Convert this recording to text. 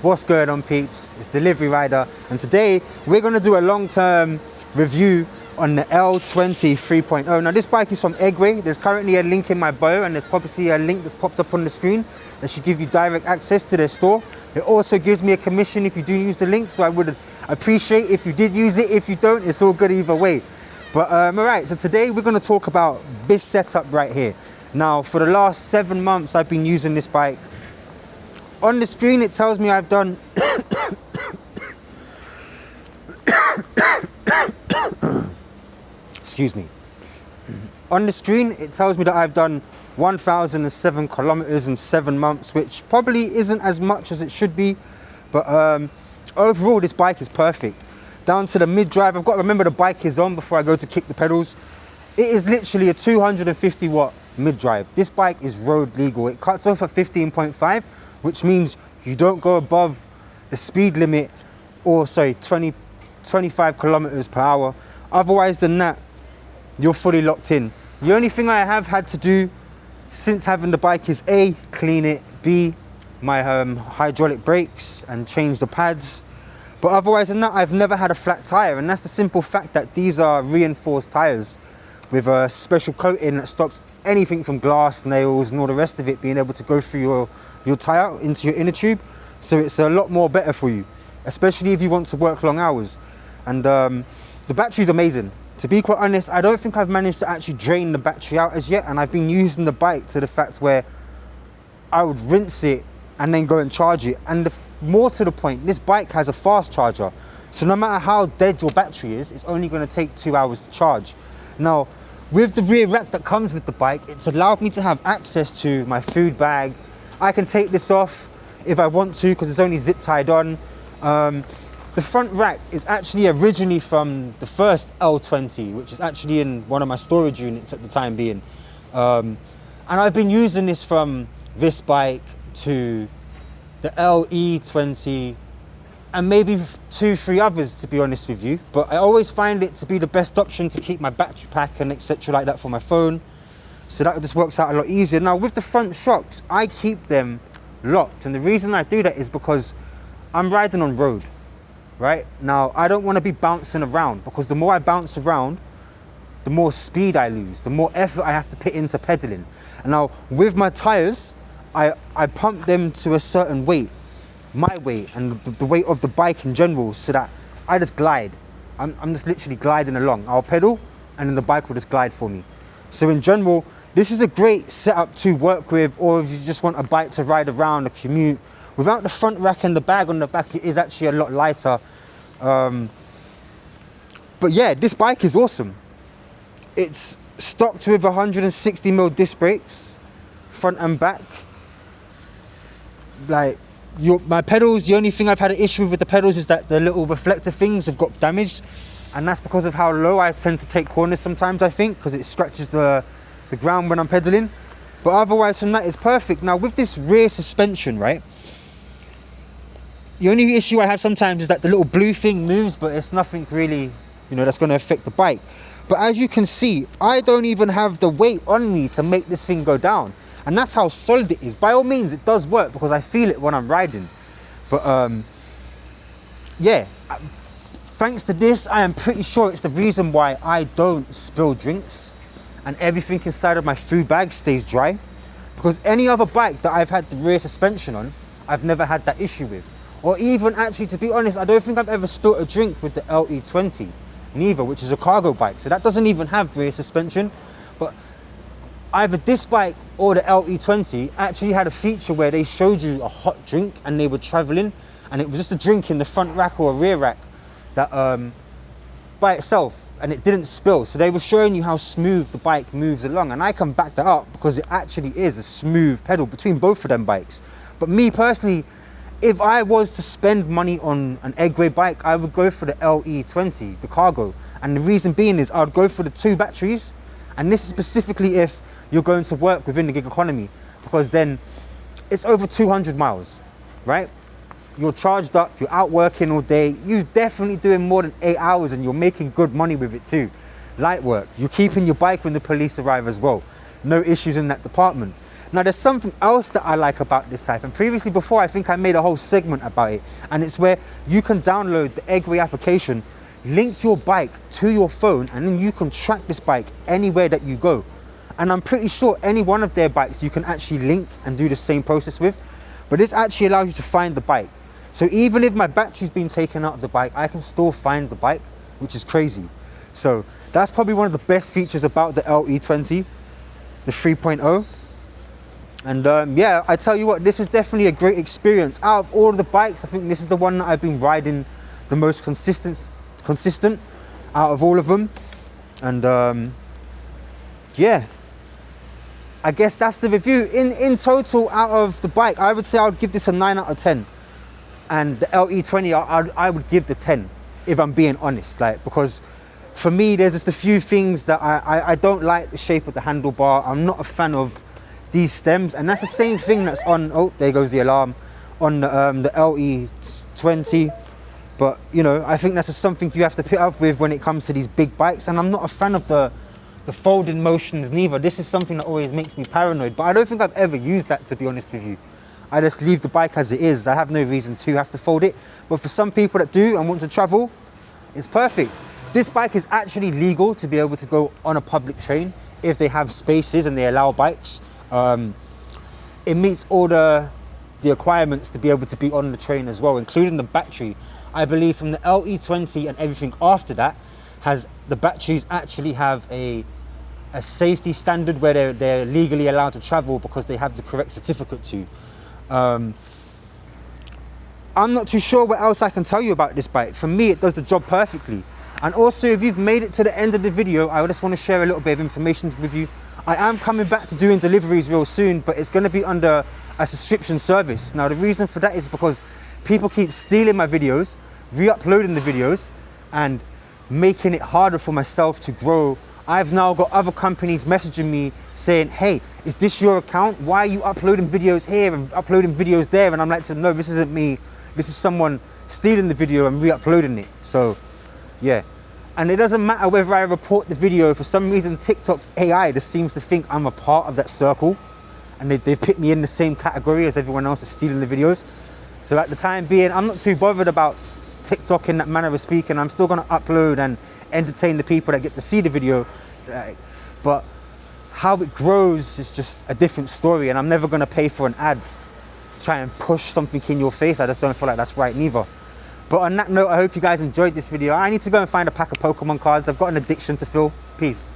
What's going on, peeps? It's Delivery Rider, and today we're going to do a long-term review on the L20 3.0. Now this bike is from Engwe. There's currently a link in my bio, and there's probably a link that's popped up on the screen that should give you direct access to their store. It also gives me a commission if you do use the link, so I would appreciate if you did use it. If you don't, it's all good either way. But alright, so today we're going to talk about this setup right here. Now for the last 7 months I've been using this bike. On the screen it tells me I've done excuse me. On the screen it tells me that I've done 1,007 kilometers in 7 months, which probably isn't as much as it should be, but overall this bike is perfect. Down to the mid-drive, I've got to remember the bike is on before I go to kick the pedals. It is literally a 250 watt mid-drive. This bike is road legal. It cuts off at 15.5, which means you don't go above the speed limit, or sorry, 25 kilometers per hour. Otherwise than that, you're fully locked in. The only thing I have had to do since having the bike is A, clean it, B, my hydraulic brakes and change the pads. But otherwise than that, I've never had a flat tire, and that's the simple fact that these are reinforced tires with a special coating that stops anything from glass, nails and all the rest of it being able to go through your tire into your inner tube. So it's a lot more better for you, especially if you want to work long hours. And the battery's amazing. To be quite honest, I don't think I've managed to actually drain the battery out as yet, and I've been using the bike to the fact where I would rinse it and then go and charge it. And more to the point, this bike has a fast charger, so no matter how dead your battery is, it's only going to take 2 hours to charge. Now with the rear rack that comes with the bike, it's allowed me to have access to my food bag. I can take this off if I want to because it's only zip tied on. The front rack is actually originally from the first L20, which is actually in one of my storage units at the time being. And I've been using this from this bike to the LE20 and maybe 2-3 others, to be honest with you. But I always find it to be the best option to keep my battery pack and etc. like that for my phone. So that just works out a lot easier. Now with the front shocks, I keep them locked. And the reason I do that is because I'm riding on road. Right now, I don't want to be bouncing around, because the more I bounce around, the more speed I lose, the more effort I have to put into pedaling. And now with my tires, I pump them to a certain weight, my weight and the weight of the bike in general, so that I just glide. I'm just literally gliding along. I'll pedal and then the bike will just glide for me. So in general, this is a great setup to work with, or if you just want a bike to ride around, a commute. Without the front rack and the bag on the back, it is actually a lot lighter. But yeah, this bike is awesome. It's stocked with 160mm disc brakes, front and back. Like my pedals, the only thing I've had an issue with the pedals is that the little reflector things have got damaged, and that's because of how low I tend to take corners sometimes, I think, because it scratches the ground when I'm pedaling. But otherwise from that, it's perfect. Now with this rear suspension, right, the only issue I have sometimes is that the little blue thing moves, but it's nothing really, that's going to affect the bike. But as you can see, I don't even have the weight on me to make this thing go down. And that's how solid it is. By all means, it does work because I feel it when I'm riding. But yeah, thanks to this, I am pretty sure it's the reason why I don't spill drinks and everything inside of my food bag stays dry. Because any other bike that I've had the rear suspension on, I've never had that issue with. Or even actually, to be honest, I don't think I've ever spilled a drink with the LE20 neither, which is a cargo bike. So that doesn't even have rear suspension. But either this bike or the LE20 actually had a feature where they showed you a hot drink and they were traveling, and it was just a drink in the front rack or a rear rack that by itself, and it didn't spill. So they were showing you how smooth the bike moves along, and I can back that up because it actually is a smooth pedal between both of them bikes. But me personally, if I was to spend money on an Engwe bike, I would go for the LE20, the cargo. And the reason being is I would go for the 2 batteries. And this is specifically if you're going to work within the gig economy, because then it's over 200 miles, right? You're charged up, you're out working all day. You're definitely doing more than 8 hours, and you're making good money with it too. Light work. You're keeping your bike when the police arrive as well. No issues in that department. Now there's something else that I like about this type, and previously before I think I made a whole segment about it, and it's where you can download the Engwe application, link your bike to your phone, and then you can track this bike anywhere that you go. And I'm pretty sure any one of their bikes you can actually link and do the same process with, but this actually allows you to find the bike. So even if my battery's been taken out of the bike, I can still find the bike, which is crazy. So that's probably one of the best features about the LE20, the 3.0. And yeah, I tell you what, this is definitely a great experience. Out of all of the bikes, I think this is the one that I've been riding the most consistent out of all of them. And yeah, I guess that's the review. In total, out of the bike, I would say I would give this a 9 out of 10. And the LE20, I would give the 10, if I'm being honest. Like, because for me, there's just a few things that I don't like the shape of the handlebar. I'm not a fan of these stems, and that's the same thing that's on, oh, there goes the alarm, on the LE20. But, you know, I think that's just something you have to put up with when it comes to these big bikes. And I'm not a fan of the folding motions neither. This is something that always makes me paranoid, but I don't think I've ever used that, to be honest with you. I just leave the bike as it is. I have no reason to have to fold it. But for some people that do and want to travel, it's perfect. This bike is actually legal to be able to go on a public train if they have spaces and they allow bikes. It meets all the requirements to be able to be on the train as well, including the battery. I believe from the LE20 and everything after that, the batteries actually have a safety standard where they're legally allowed to travel because they have the correct certificate to. I'm not too sure what else I can tell you about this bike. For me, it does the job perfectly. And also, if you've made it to the end of the video, I just want to share a little bit of information with you. I am coming back to doing deliveries real soon, but it's going to be under a subscription service. Now, the reason for that is because people keep stealing my videos, re-uploading the videos, and making it harder for myself to grow. I've now got other companies messaging me saying, hey, is this your account? Why are you uploading videos here and uploading videos there? And I'm like to them, no, this isn't me. This is someone stealing the video and re-uploading it. So yeah, and it doesn't matter whether I report the video. For some reason, TikTok's AI just seems to think I'm a part of that circle, and they've put me in the same category as everyone else that's stealing the videos. So at the time being, I'm not too bothered about TikTok in that manner of speaking. I'm still going to upload and entertain the people that get to see the video, but how it grows is just a different story, and I'm never going to pay for an ad to try and push something in your face. I just don't feel like that's right neither. But on that note, I hope you guys enjoyed this video. I need to go and find a pack of Pokemon cards. I've got an addiction to fill. Peace.